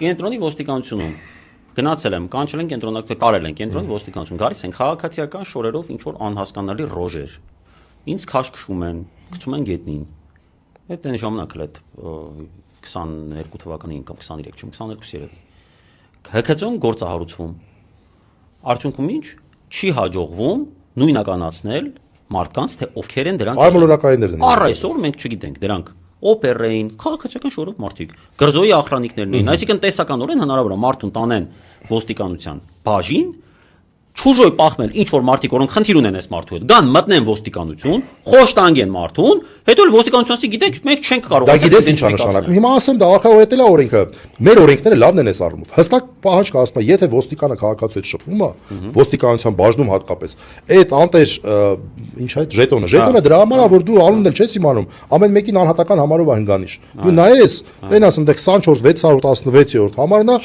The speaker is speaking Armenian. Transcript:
կենտրոնի ոստիկանությունում գնացել եմ, կանչել են կենտրոնական կարել են կենտրոնի ոստիկանություն, գալիս են քաղաքացիական շորերով ինչ որ անհասկանալի ռոժեր։ Ինձ քաշքշում են, գցում են գետնին։ Այդ այն ժամանակ էլ այդ 22 թվականին կամ 23 չեմ 22 երևի։ ՀՔԾ-ն գործահարուցվում։ Արդյունքում ինչ չի հաջողվում նույնականացնել մարդկանց, թե ովքեր են դրանք։ Արմոլորակայիններն են։ Առ այսօր մենք չգիտենք դրանք օպեր էին, քաղաքացիական շորով մարդիկ, գրզոյի ախրանիկներն էին, այսինքն տեսականորեն հնարավոր է մարդուն տանեն ոստիկանության բաժին, չուժոյ պախմել ինչ որ մարդիկ, որոնք խնդիր ունեն այս մարդու հետ, գան մտնեն ոստիկանություն, խոշտանգեն մարդուն, հետո էլ ոստիկանությունից գիտեք, մենք չենք կարող։ Դա գիտես ինչ է նշանակում։ Հիմա ասեմ, դա արխայորետել է օրենքը։ Մեր օրենքները լավն են այս առումով։ Հստակ պահանջ կա ասում, եթե ոստիկանը քաղաքացու հետ շփվում է, ոստիկանության բաժնում հատկապես, այդ անտեր ինչ այդ ժետոնը դրա համար է, որ դու անունն էլ չես իմանում, ամեն մեկին անհատական համարով է հնգանիշ։ Դու նայես, այն ասում դե 24 616-րդ համարն է,